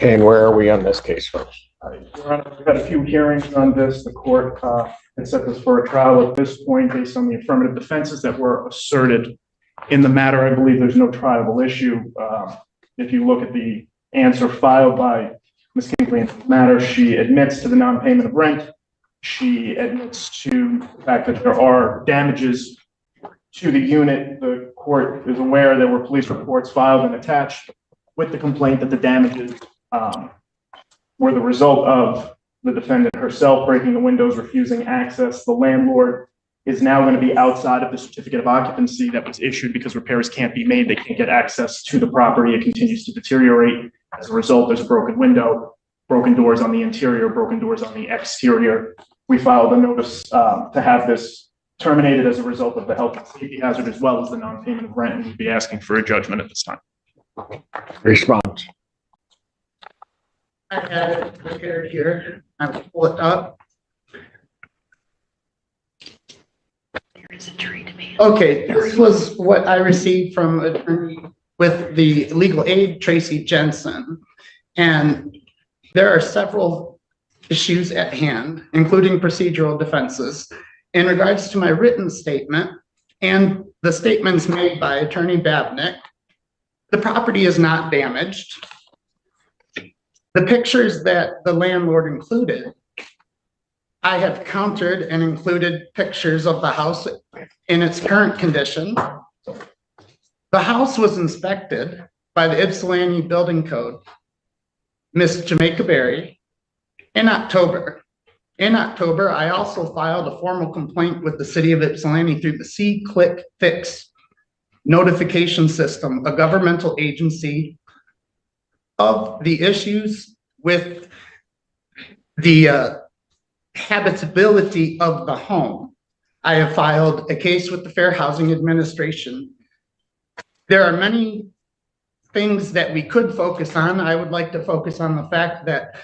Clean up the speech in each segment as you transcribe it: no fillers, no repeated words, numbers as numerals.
And where are we on this case, folks? We've had a few hearings on this. The court had set this for a trial at this point based on the affirmative defenses that were asserted in the matter. I believe there's no triable issue. If you look at the answer filed by Ms. Kinkley in the matter, she admits to the non-payment of rent. She admits to the fact that there are damages to the unit. The court is aware there were police reports filed and attached with the complaint that the damages were the result of the defendant herself breaking the windows, refusing access. The landlord is now going to be outside of the certificate of occupancy that was issued because repairs can't be made. They can't get access to the property. It continues to deteriorate. As a result, there's a broken window, broken doors on the interior, broken doors on the exterior. We filed a notice to have this terminated as a result of the health and safety hazard, as well as the non-payment of rent, and we'd be asking for a judgment at this time. Response. I have it prepared here. I will pull it up. There is a tree to me. Okay, this was what I received from attorney with the legal aid, Tracy Jensen. And there are several issues at hand, including procedural defenses. In regards to my written statement and the statements made by Attorney Babnick, the property is not damaged. The pictures that the landlord included, I have countered and included pictures of the house in its current condition. The house was inspected by the Ypsilanti Building Code, Miss Jamaica Berry, in October. In October, I also filed a formal complaint with the city of Ypsilanti through the C-Click Fix notification system, a governmental agency, of the issues with the habitability of the home. I have filed a case with the Fair Housing Administration. There are many things that we could focus on. I would like to focus on the fact that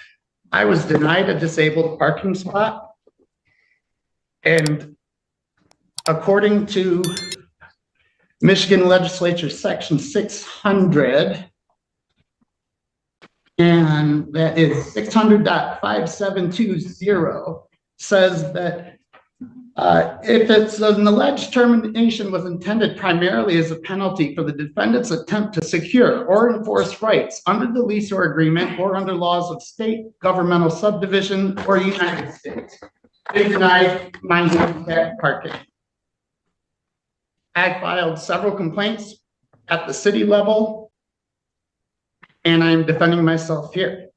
I was denied a disabled parking spot. And according to Michigan Legislature Section 600, and that is 600.5720, says that if it's an alleged termination was intended primarily as a penalty for the defendant's attempt to secure or enforce rights under the lease or agreement or under laws of state, governmental subdivision, or United States, they denied my handicap parking. I filed several complaints at the city level, and I'm defending myself here.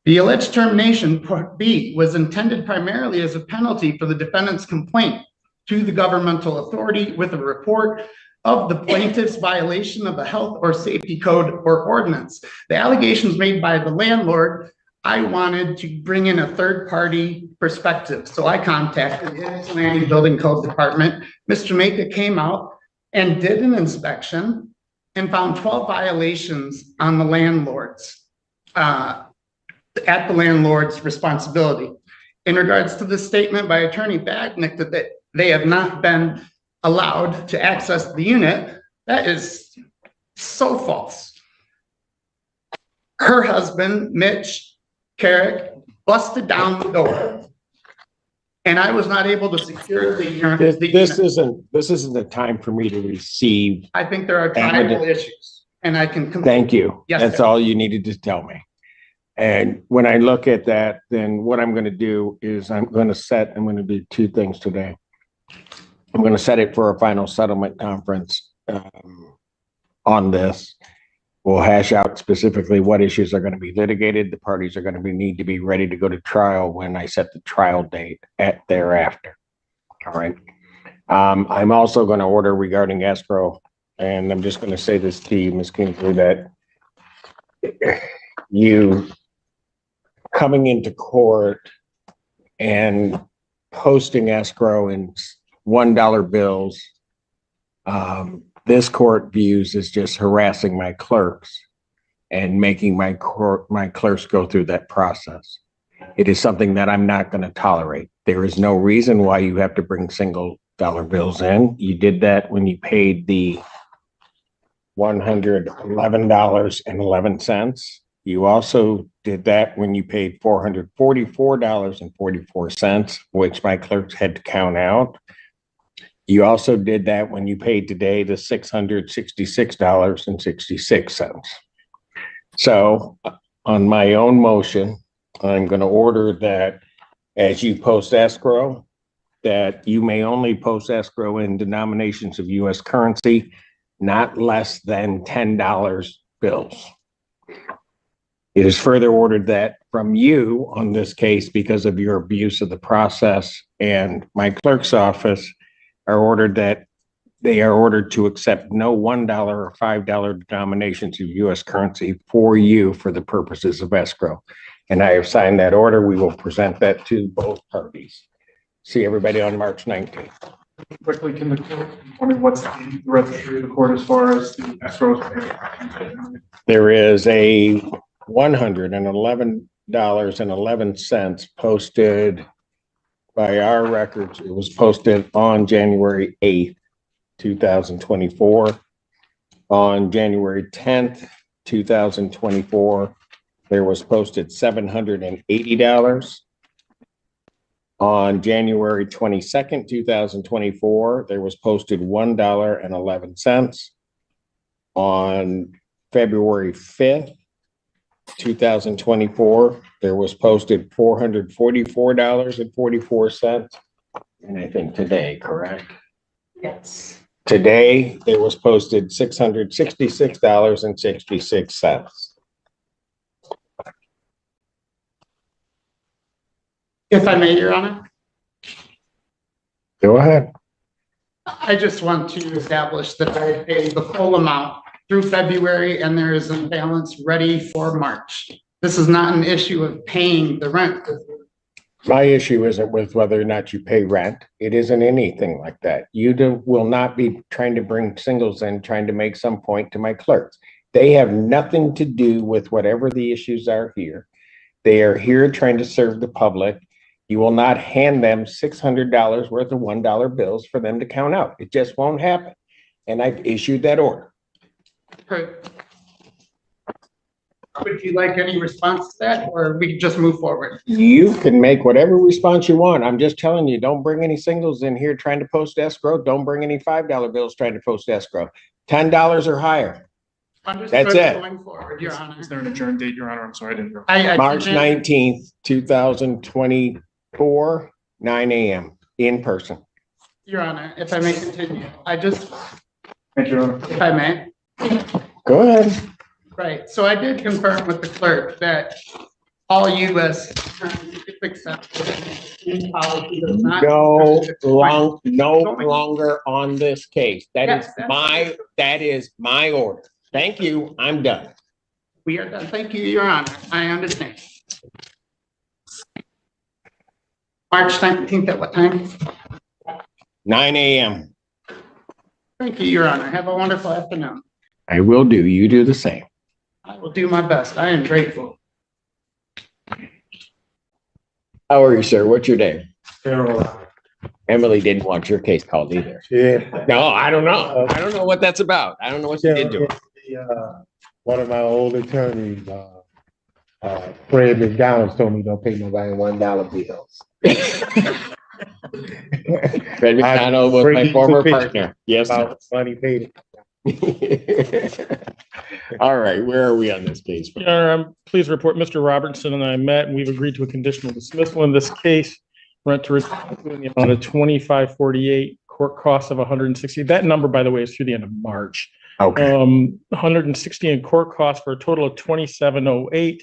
The alleged termination, Part B, was intended primarily as a penalty for the defendant's complaint to the governmental authority with a report of the plaintiff's violation of the health or safety code or ordinance. The allegations made by the landlord, I wanted to bring in a third-party perspective. So I contacted the Ypsilanti Building Code Department. Ms. Jamaica came out and did an inspection and found 12 violations on the landlord's, at the landlord's responsibility. In regards to the statement by Attorney Babnick that they have not been allowed to access the unit, that is so false. Her husband, Mitch Carrick, busted down the door, and I was not able to secure the unit. This isn't the time for me to receive. I think there are tribal issues, and I can. Thank you. Yes, that's sir. all you needed to tell me. And when I look at that, then what I'm going to do is I'm going to do two things today. I'm going to set it for a final settlement conference on this. We'll hash out specifically what issues are going to be litigated. The parties are going to need to be ready to go to trial when I set the trial date thereafter. All right. I'm also going to order regarding escrow, and I'm just going to say this to you, Ms. Kinkley, that you coming into court and posting escrow in $1 bills, this court views as just harassing my clerks and making my clerks go through that process. It is something that I'm not going to tolerate. There is no reason why you have to bring single dollar bills in. You did that when you paid the $111.11. You also did that when you paid $444.44, which my clerks had to count out. You also did that when you paid today the $666.66. So on my own motion, I'm going to order that as you post escrow, that you may only post escrow in denominations of US currency, not less than $10 bills. It is further ordered that from you on this case, because of your abuse of the process, and my clerk's office are ordered that they are ordered to accept no $1 or $5 denominations of US currency for you for the purposes of escrow. And I have signed that order. We will present that to both parties. See everybody on March 19th. Quickly, can the court, I mean, what's the registry of the court as far as the escrow? There is a $111.11 posted by our records. It was posted on January 8th, 2024. On January 10th, 2024, there was posted $780. On January 22nd, 2024, there was posted $1.11. On February 5th, 2024, there was posted $444.44. And I think today, correct? Yes. Today, there was posted $666.66. If I may, Your Honor, Go ahead. I just want to establish that I paid the full amount through February and there is a balance ready for March. This is not an issue of paying the rent. My issue isn't with whether or not you pay rent. It isn't anything like that. Will not be trying to bring singles in, trying to make some point to my clerks. They have nothing to do with whatever the issues are here. They are here trying to serve the public. You will not hand them $600 worth of $1 bills for them to count out. It just won't happen. And I've issued that order. Would you like any response to that, or we can just move forward? You can make whatever response you want. I'm just telling you, don't bring any singles in here trying to post escrow. Don't bring any $5 bills trying to post escrow. $10 or higher. Understood. That's it. Going forward, Your Honor. Is there an adjourned date, Your Honor? I'm sorry, I didn't hear. March 19th, 2024, 9 a.m. in person. Your Honor, if I may continue, Thank you, Your Honor. if I may. Go ahead. Right, so I did confirm with the clerk that all US accepted policy does not. No longer on this case. That is my order. Thank you. I'm done. We are done. Thank you, Your Honor. I understand. March 19th at what time? 9 a.m. Thank you, Your Honor. Have a wonderful afternoon. I will do. You do the same. I will do my best. I am grateful. How are you, sir? What's your name? Harold. Emily didn't want your case called either. Yeah. No, I don't know. I don't know what that's about. I don't know what you did to her. One of my old attorneys, Fred McDonald, told me don't pay nobody $1 bills. Fred McDonald was my former partner. Yes. About money paid. All right, where are we on this case? Your Honor, I'm pleased to report Mr. Robertson and I met and we've agreed to a conditional dismissal in this case. Rent to return in the amount of $25.48, court costs of $160. That number, by the way, is through the end of March. Okay. $160 in court costs for a total of $27.08.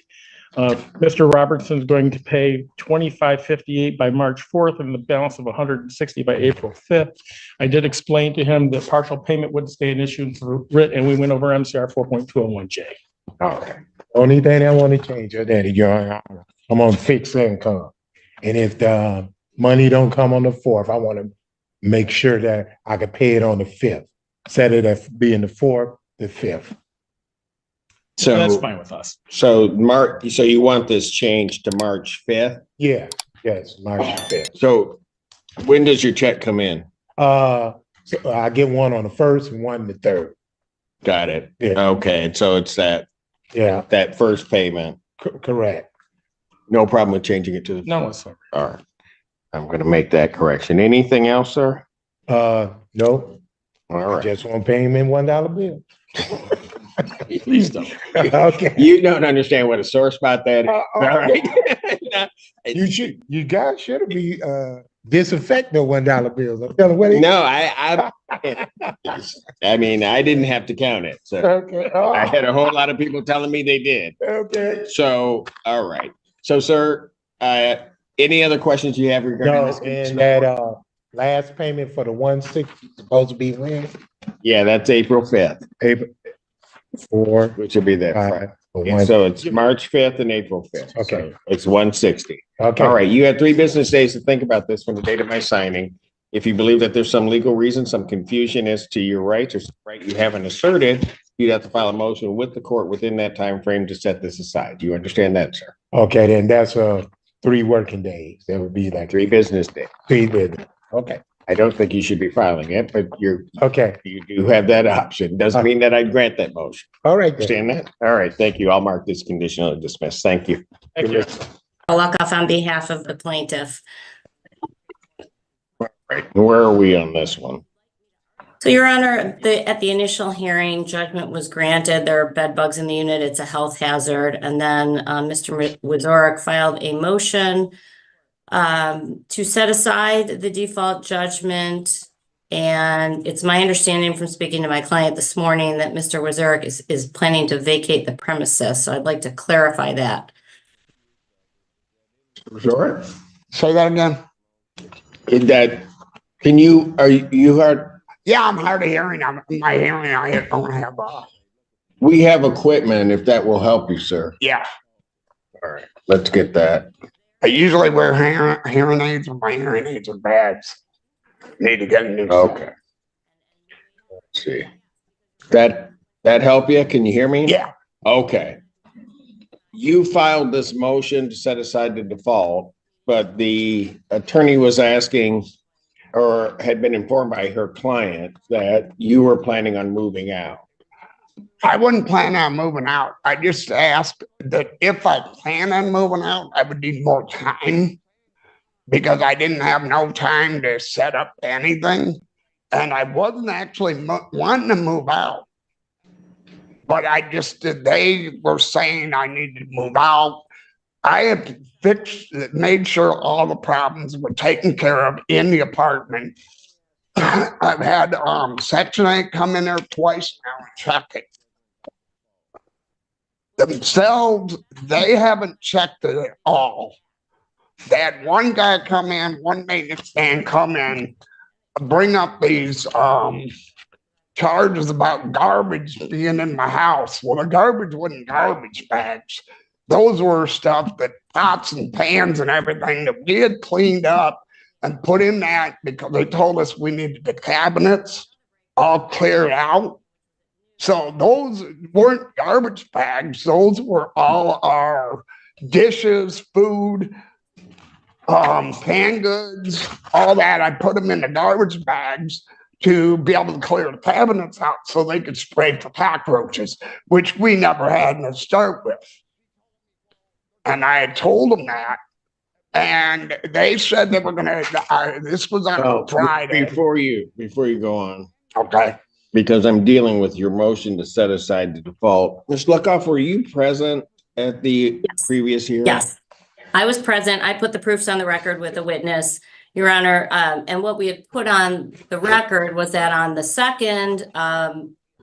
Mr. Robertson's going to pay $25.58 by March 4th and the balance of $160 by April 5th. I did explain to him that partial payment would stay an issue for writ, and we went over MCR 4.201J. Okay. Only thing I want to change, Your Daddy, Your Honor, I'm on fixed income. And if the money don't come on the 4th, I want to make sure that I can pay it on the 5th. Set it as being the 4th, the 5th. So that's fine with us. So you want this changed to March 5th? Yeah, yes, March 5th. So when does your check come in? So I get one on the 1st and one the 3rd. Got it. Yeah. Okay, so it's that Yeah, that first payment. correct. No problem with changing it to the. No, sir. All right. I'm gonna make that correction. Anything else, sir? Nope, All right. just want to pay him in $1 bill. Please don't. Okay. You don't understand what a sore spot that is. All right. You guys should be, disinfecting $1 bills. I'm telling you what. No, I mean, I didn't have to count it. So Okay. Oh, I had a whole lot of people telling me they did. okay. So, all right. So, sir, any other questions you have regarding No, this? and that, last payment for the 160 supposed to be when? Yeah, that's April 5th, April 4, which will be that 5, Friday. or Yeah, 1. so it's March 5th and April 5th. Okay. So it's 160. Okay. All right. You had 3 business days to think about this from the date of my signing. If you believe that there's some legal reason, some confusion as to your rights or some right you haven't asserted, you'd have to file a motion with the court within that time frame to set this aside. Do you understand that, sir? Okay, then that's 3 working days. That would be like 3 business days. 3 business. Okay. I don't think you should be filing it, but you Okay. do have that option. Doesn't mean that I'd grant that motion. All right. Then. Understand that? All right. Thank you. I'll mark this conditionally dismissed. Thank you. Thank you. Holocaust on behalf of the plaintiff. Right. Where are we on this one? So, Your Honor, at the initial hearing, judgment was granted. There are bed bugs in the unit. It's a health hazard. And then Mr. Wazorek filed a motion to set aside the default judgment. And it's my understanding from speaking to my client this morning that Mr. Wazorek is planning to vacate the premises. So I'd like to clarify that. Sure. Say that again. You heard, Yeah, I'm hard of hearing. My hearing, I don't have, we have equipment if that will help you, sir. yeah. All right. Let's get that. I usually wear hearing aids, but my hearing aids are bad. Need to get a new. Okay. Let's see. That help you? Can you hear me? Yeah. Okay. You filed this motion to set aside the default, but the attorney was asking or had been informed by her client that you were planning on moving out. I wouldn't plan on moving out. I just asked that if I plan on moving out, I would need more time because I didn't have no time to set up anything. And I wasn't actually wanting to move out. But they were saying I needed to move out. I had made sure all the problems were taken care of in the apartment. I've had Section 8 come in there twice now and check it. Themselves, they haven't checked it at all. They had one guy come in, one maintenance man come in, bring up these charges about garbage being in my house. Well, the garbage wasn't garbage bags. Those were stuff that pots and pans and everything that we had cleaned up and put in that because they told us we needed the cabinets all cleared out. So those weren't garbage bags. Those were all our dishes, food, canned goods, all that. I put them in the garbage bags to be able to clear the cabinets out so they could spray for cockroaches, which we never had to start with. And I had told them that. And they said they were going to, this was on Friday. Before you go on, Okay. because I'm dealing with your motion to set aside the default. Ms. Luckoff, were you present at the previous hearing? Yes, I was present. I put the proofs on the record with a witness, Your Honor. And what we had put on the record was that on the second,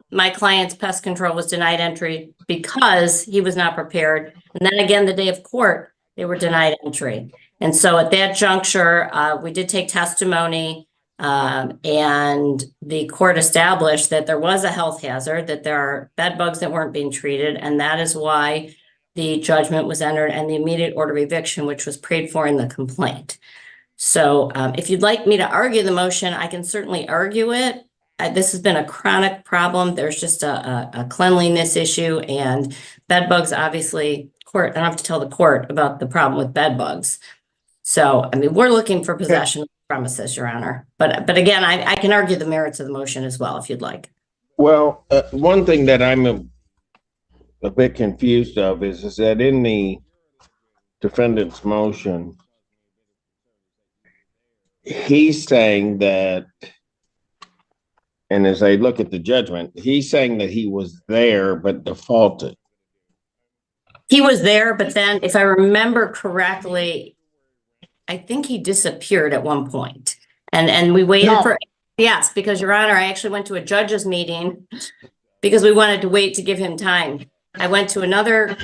my client's pest control was denied entry because he was not prepared. And then again, the day of court, they were denied entry. And so at that juncture, we did take testimony and the court established that there was a health hazard, that there are bed bugs that weren't being treated. And that is why the judgment was entered and the immediate order of eviction, which was prayed for in the complaint. So if you'd like me to argue the motion, I can certainly argue it. This has been a chronic problem. There's just a cleanliness issue and bed bugs, obviously, court, I don't have to tell the court about the problem with bed bugs. So, I mean, we're looking for possession of the premises, Your Honor. But again, I can argue the merits of the motion as well, if you'd like. Well, one thing that I'm a bit confused of is that in the defendant's motion, he's saying that, and as I look at the judgment, he's saying that he was there but defaulted. He was there, but then if I remember correctly, I think he disappeared at one point. And we waited No. for, yes, because Your Honor, I actually went to a judge's meeting because we wanted to wait to give him time. I went to another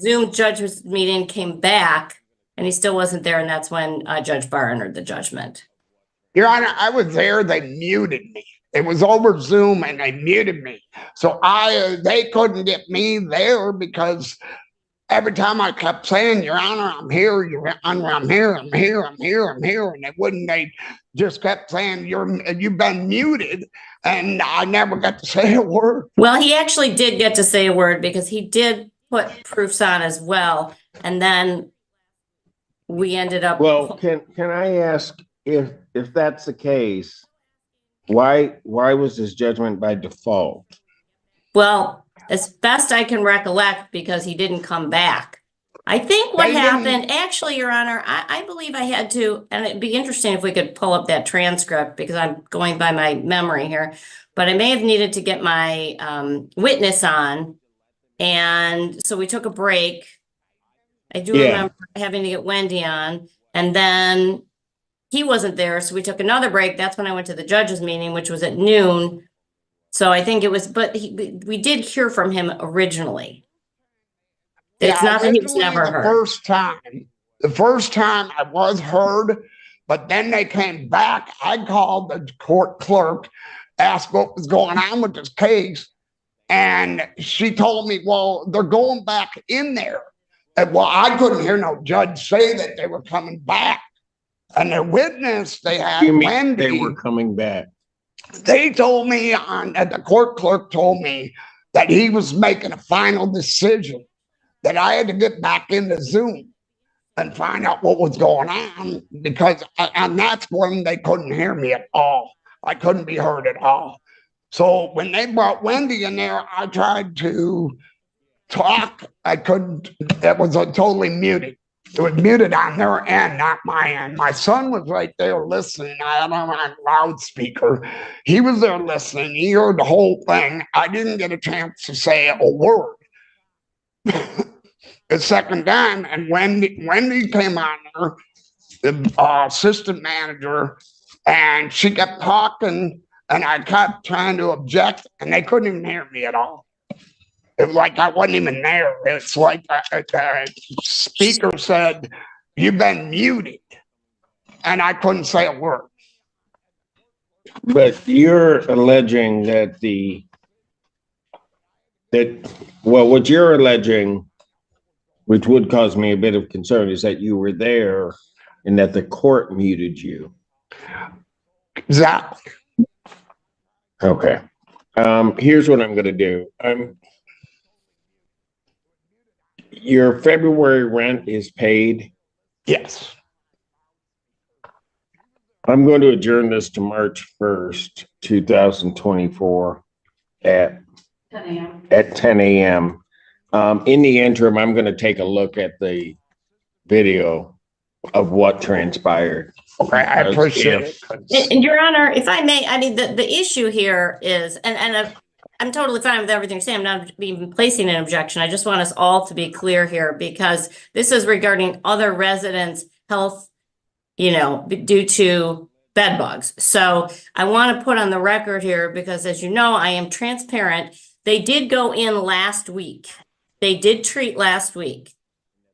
Zoom judge's meeting, came back, and he still wasn't there, and that's when Judge Barr entered the judgment. Your Honor, I was there, they muted me. It was over Zoom and they muted me. So they couldn't get me there because every time I kept saying, Your Honor, I'm here, Your Honor, I'm here, I'm here, I'm here, I'm here. And they just kept saying, you've been muted. And I never got to say a word. Well, he actually did get to say a word because he did put proofs on as well. And then we ended up. Well, can I ask if that's the case, why was this judgment by default? Well, as best I can recollect, because he didn't come back. I think what happened, actually, Your Honor, I believe I had to, and it'd be interesting if we could pull up that transcript because I'm going by my memory here, but I may have needed to get my witness on. And so we took a break. I do remember having to get Wendy on, and then he wasn't there. So we took another break. That's when I went to the judge's meeting, which was at noon. So I think it was, but we did hear from him originally. It's not that he was never heard. The first time I was heard, but then they came back. I called the court clerk, asked what was going on with this case. And she told me, well, they're going back in there. And well, I couldn't hear no judge say that they were coming back. And the witness they had, Wendy, they were coming back. They told me the court clerk told me that he was making a final decision, that I had to get back into Zoom and find out what was going on because, and that's when they couldn't hear me at all. I couldn't be heard at all. So when they brought Wendy in there, I tried to talk. I couldn't, it was totally muted. It was muted on their end, not my end. My son was right there listening. I had him on loudspeaker. He was there listening. He heard the whole thing. I didn't get a chance to say a word. The second time, and Wendy came on there, the assistant manager, and she kept talking, and I kept trying to object, and they couldn't even hear me at all. It was like I wasn't even there. It's like the speaker said, "You've been muted," and I couldn't say a word. But you're alleging that what you're alleging, which would cause me a bit of concern, is that you were there and that the court muted you. Exactly. Okay. Here's what I'm going to do. Your February rent is paid. Yes. I'm going to adjourn this to March 1st, 2024 at 10 a.m. In the interim, I'm going to take a look at the video of what transpired. Okay, I appreciate it. And Your Honor, if I may, I mean, the issue here is, and I'm totally fine with everything you're saying. I'm not even placing an objection. I just want us all to be clear here because this is regarding other residents' health, due to bed bugs. So I want to put on the record here because, as you know, I am transparent. They did go in last week. They did treat last week.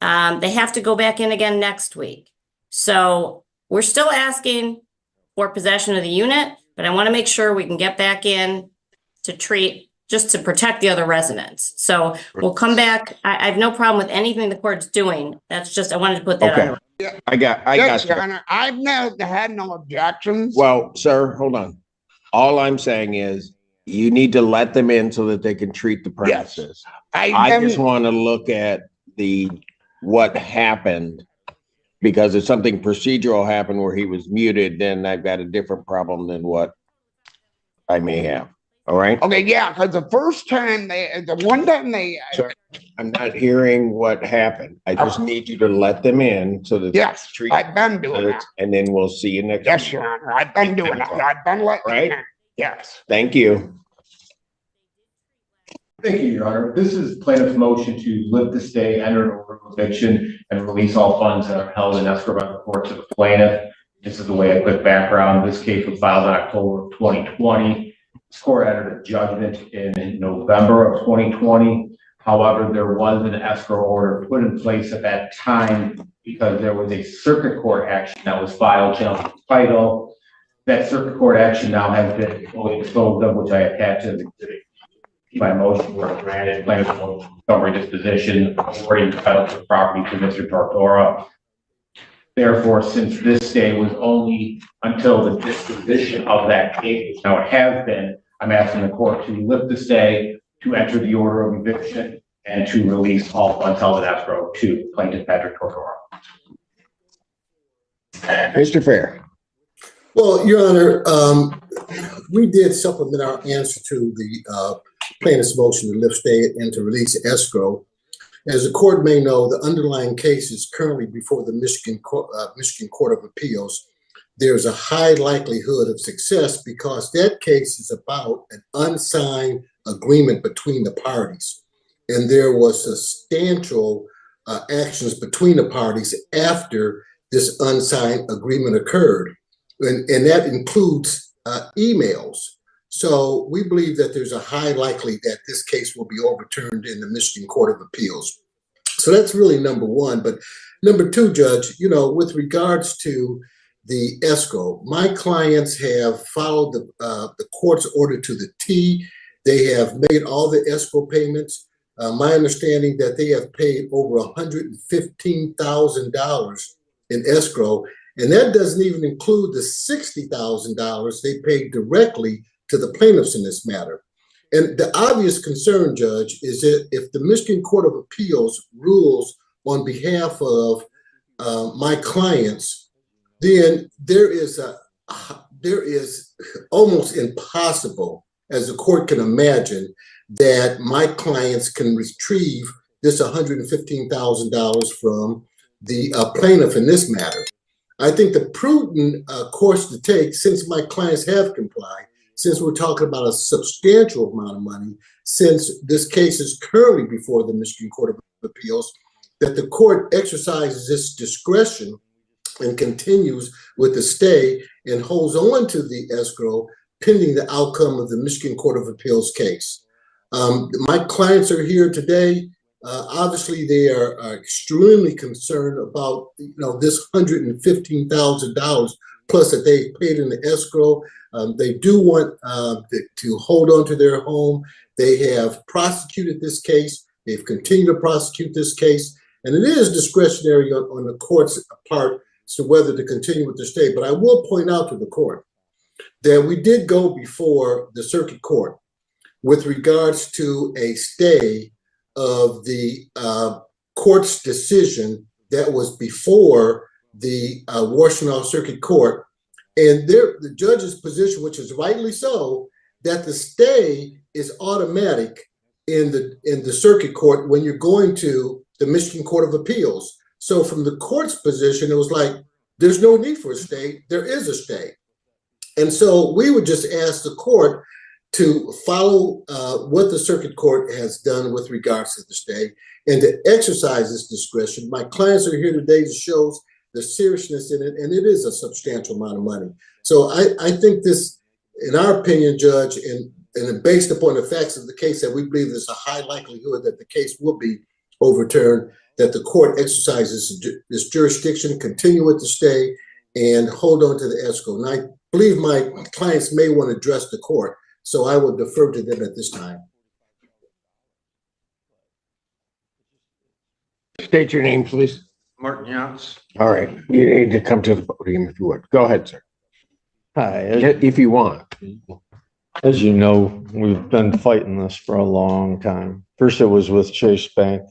They have to go back in again next week. So we're still asking for possession of the unit, but I want to make sure we can get back in to treat just to protect the other residents. So we'll come back. I have no problem with anything the court's doing. That's just, I wanted to put that on. Yeah. I got Your Honor, I've never had no objections. Well, sir, hold on. All I'm saying is you need to let them in so that they can treat the premises. Yes. I just want to look at what happened, because if something procedural happened where he was muted, then I've got a different problem than what I may have. All right? Okay, yeah, because the one time they, Sorry, I'm not hearing what happened. I just need you to let them in so that. yes, I've been doing that. And then we'll see you next. Yes, week. Your Honor, I've been doing that. I've been letting. Right. them in. Yes. Thank you. Thank you, Your Honor. This is plaintiff's motion to lift the stay, enter an order of eviction, and release all funds that are held in escrow by the court to the plaintiff. This is the way a quick background. This case was filed in October of 2020. This court entered a judgment in November of 2020. However, there was an escrow order put in place at that time because there was a circuit court action that was filed challenging the title. That circuit court action now has been fully disposed of, which I attached to the exhibit. My motion were granted, plaintiff's motion, summary disposition, awarding the title to the property to Mr. Tortora. Therefore, since this stay was only until the disposition of that case, now it has been, I'm asking the court to lift the stay, to enter the order of eviction, and to release all funds held in escrow to plaintiff Patrick Tortora. Mr. Fair. Well, Your Honor, we did supplement our answer to the plaintiff's motion to lift stay and to release escrow. As the court may know, the underlying case is currently before the Michigan Court of Appeals. There's a high likelihood of success because that case is about an unsigned agreement between the parties. And there was substantial actions between the parties after this unsigned agreement occurred. And that includes emails. So we believe that there's a high likelihood that this case will be overturned in the Michigan Court of Appeals. So that's really number one. But number two, Judge, with regards to the escrow, my clients have followed the court's order to the T. They have made all the escrow payments. My understanding that they have paid over $115,000 in escrow. And that doesn't even include the $60,000 they paid directly to the plaintiffs in this matter. And the obvious concern, Judge, is that if the Michigan Court of Appeals rules on behalf of my clients, then there is almost impossible, as the court can imagine, that my clients can retrieve this $115,000 from the plaintiff in this matter. I think the prudent course to take, since my clients have complied, since we're talking about a substantial amount of money, since this case is currently before the Michigan Court of Appeals, that the court exercises its discretion and continues with the stay and holds on to the escrow pending the outcome of the Michigan Court of Appeals case. My clients are here today. Obviously, they are extremely concerned about this $115,000 plus that they paid in the escrow. They do want to hold on to their home. They have prosecuted this case. They've continued to prosecute this case, and it is discretionary on the court's part as to whether to continue with the stay. But I will point out to the court that we did go before the circuit court with regards to a stay of the court's decision that was before the Washington Circuit Court. And the judge's position, which is rightly so, that the stay is automatic in the circuit court when you're going to the Michigan Court of Appeals. So from the court's position, it was like, there's no need for a stay. There is a stay. And so we would just ask the court to follow what the circuit court has done with regards to the stay and to exercise its discretion. My clients are here today to show the seriousness in it, and it is a substantial amount of money. So I think this, in our opinion, Judge, and based upon the facts of the case, that we believe there's a high likelihood that the case will be overturned, that the court exercises this jurisdiction, continue with the stay, and hold on to the escrow. And I believe my clients may want to address the court, so I will defer to them at this time. State your name, please. Martin Yachts. All right. You need to come to the podium if you would. Go ahead, sir. Hi, If you want. as you know, we've been fighting this for a long time. First it was with Chase Bank.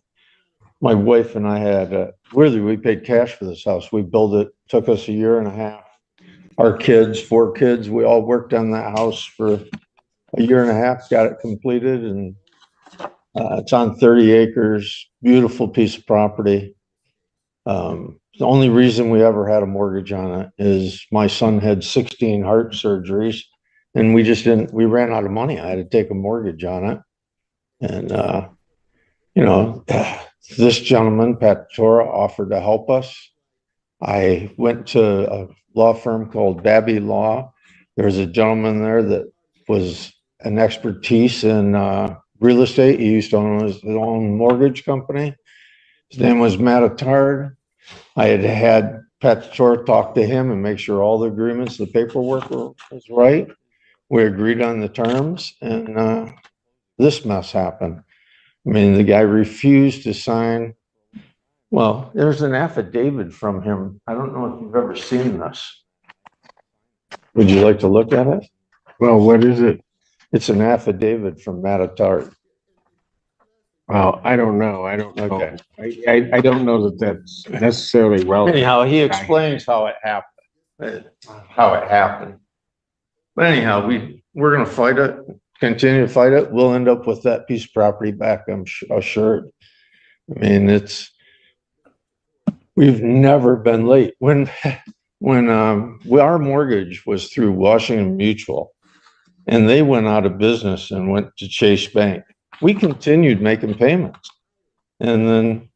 My wife and I had, we paid cash for this house. We built it, took us a year and a half. Our kids, 4 kids, we all worked on that house for a year and a half, got it completed, and it's on 30 acres, beautiful piece of property. The only reason we ever had a mortgage on it is my son had 16 heart surgeries, and we ran out of money. I had to take a mortgage on it. And, this gentleman, Pat Tora, offered to help us. I went to a law firm called Babby Law. There was a gentleman there that was an expertise in real estate. He used to own his own mortgage company. His name was Matt Attard. I had Pat Tora talk to him and make sure all the agreements, the paperwork was right. We agreed on the terms, and this mess happened. I mean, the guy refused to sign. Well, there's an affidavit from him. I don't know if you've ever seen this. Would you like to look at it? Well, what is it? It's an affidavit from Matt Attard. Well, I don't know. I don't know. Okay. I don't know that that's necessarily relevant. Anyhow, he explains how it happened. But anyhow, we're gonna fight it, continue to fight it. We'll end up with that piece of property back, I'm assured. I mean, we've never been late. When our mortgage was through Washington Mutual, and they went out of business and went to Chase Bank, we continued making payments. And then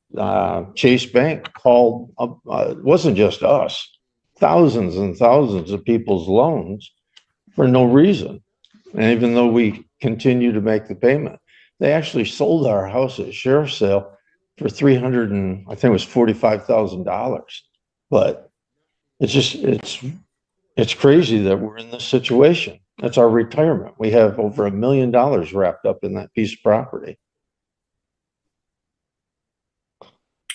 Chase Bank called up, it wasn't just us, thousands and thousands of people's loans for no reason. And even though we continued to make the payment, they actually sold our house at sheriff's sale for $45,000. But it's crazy that we're in this situation. That's our retirement. We have over $1 million wrapped up in that piece of property.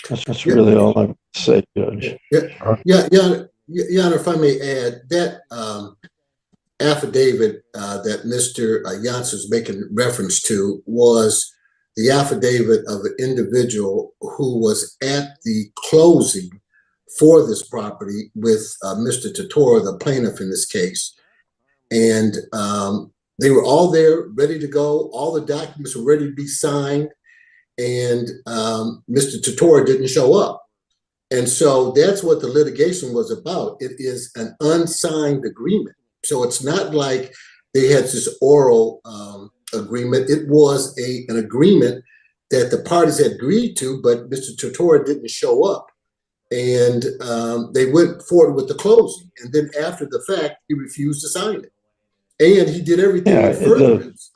That's really all I say, Judge. Yeah, if I may add, that affidavit that Mr. Yance is making reference to was the affidavit of an individual who was at the closing for this property with Mr. Totora, the plaintiff in this case. And they were all there, ready to go. All the documents were ready to be signed. And Mr. Totora didn't show up. And so that's what the litigation was about. It is an unsigned agreement. So it's not like they had this oral agreement. It was an agreement that the parties had agreed to, but Mr. Totora didn't show up. And they went forward with the closing. And then after the fact, he refused to sign it. And he did everything in furtherance.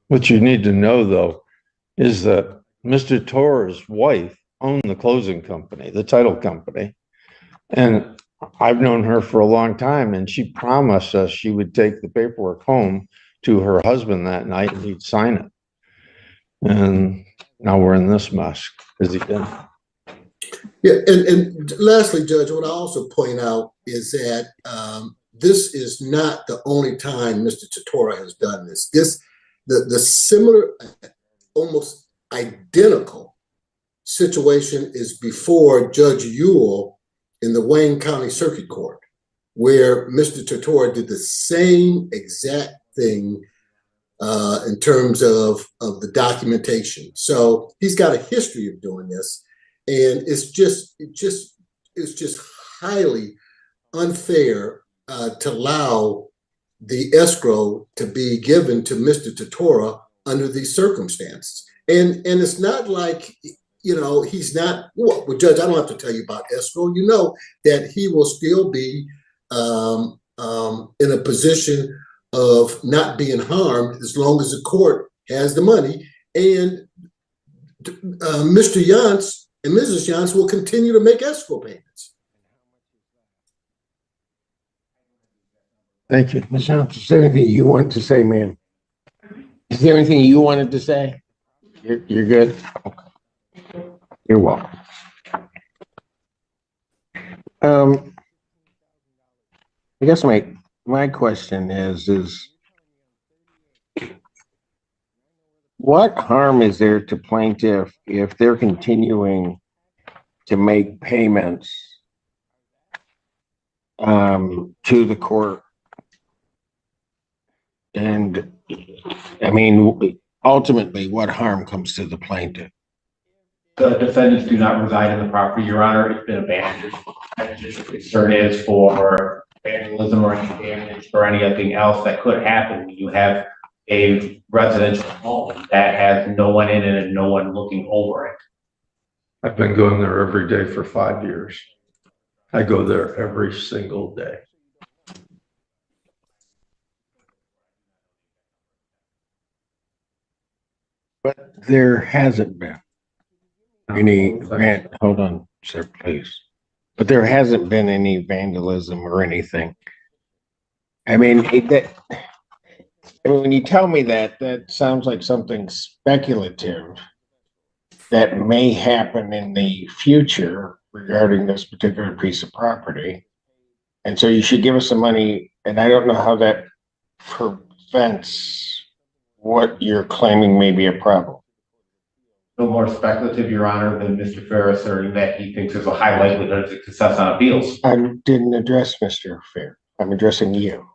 What you need to know, though, is that Mr. Tora's wife owned the closing company, the title company. And I've known her for a long time, and she promised us she would take the paperwork home to her husband that night and he'd sign it. And now we're in this mess because he didn't. Yeah, and lastly, Judge, what I also point out is that this is not the only time Mr. Totora has done this. The similar, almost identical situation is before Judge Ewell in the Wayne County Circuit Court, where Mr. Totora did the same exact thing in terms of the documentation. So he's got a history of doing this, and it's just highly unfair to allow the escrow to be given to Mr. Totora under these circumstances. And it's not like, he's not, well, Judge, I don't have to tell you about escrow. You know that he will still be in a position of not being harmed as long as the court has the money. And Mr. Yance and Mrs. Yance will continue to make escrow payments. Thank you. Ms. Yance, is there anything you want to say, ma'am? Is there anything you wanted to say? You're good? Okay. You're welcome. I guess my question is what harm is there to plaintiff if they're continuing to make payments to the court And I mean, ultimately, what harm comes to the plaintiff? The defendants do not reside in the property, Your Honor. It's been abandoned. The concern is for vandalism or any damage or anything else that could happen. You have a residential home that has no one in it and no one looking over it. I've been going there every day for 5 years. I go there every single day. But there hasn't been any, hold on, sir, please. But there hasn't been any vandalism or anything. I mean, when you tell me that, that sounds like something speculative that may happen in the future regarding this particular piece of property. And so you should give us some money, and I don't know how that prevents what you're claiming may be a problem. No more speculative, Your Honor, than Mr. Fair asserting that he thinks there's a high likelihood of success on appeals. I didn't address Mr. Fair. I'm addressing you.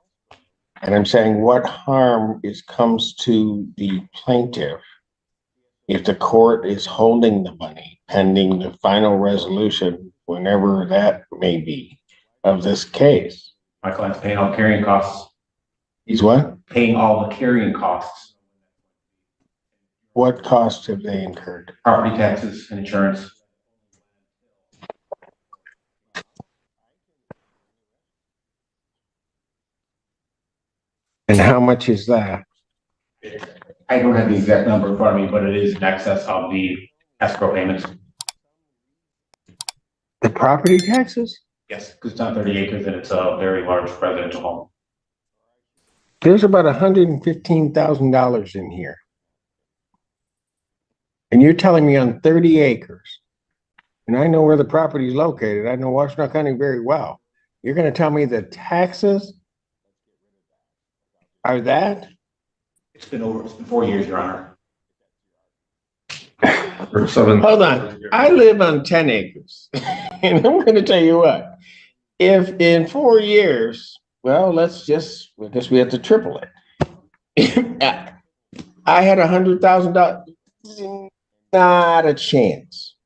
And I'm saying what harm comes to the plaintiff if the court is holding the money pending the final resolution, whenever that may be, of this case. My client's paying all carrying costs. He's what? Paying all the carrying costs, What costs have they incurred? property taxes and insurance. And how much is that? I don't have the exact number in front of me, but it is in excess of the escrow payments. The property taxes? Yes, because it's on 30 acres and it's a very large residential home. There's about $115,000 in here. And you're telling me on 30 acres, and I know where the property is located. I know Washtenaw County very well. You're going to tell me the taxes are that? It's been 4 years, Your Honor. Hold on. I live on 10 acres. And I'm going to tell you what, if in 4 years, well, I guess we have to triple it. I had $100,000, not a chance.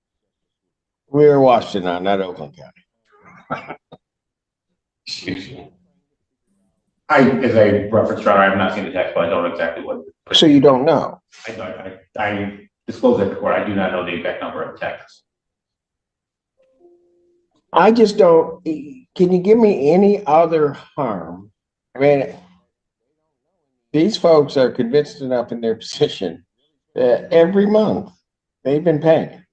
We're Washtenaw, not Oakland County. Excuse me. As I referenced, Your Honor, I have not seen the text, but I don't know exactly what. So you don't know? I disclosed that before. I do not know the exact number of taxes. I just don't, can you give me any other harm? I mean, these folks are convinced enough in their position that every month they've been paying.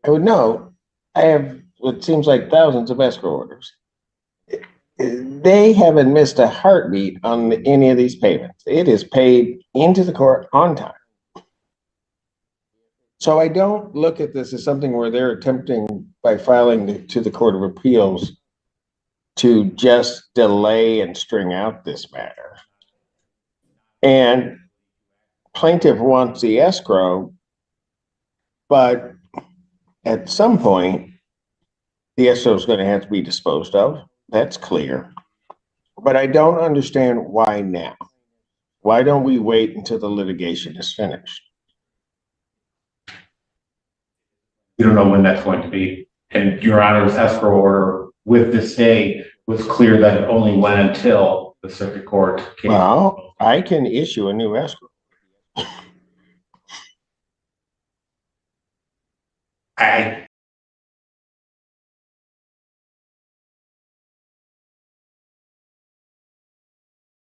I would know, I have what seems like thousands of escrow orders. They haven't missed a heartbeat on any of these payments. It is paid into the court on time. So I don't look at this as something where they're attempting by filing to the Court of Appeals to just delay and string out this matter. And plaintiff wants the escrow, but at some point, the escrow is going to have to be disposed of. That's clear. But I don't understand why now. Why don't we wait until the litigation is finished? We don't know when that's going to be. And Your Honor's escrow order with this stay was clear that it only went until the circuit court came. Well, I can issue a new escrow. I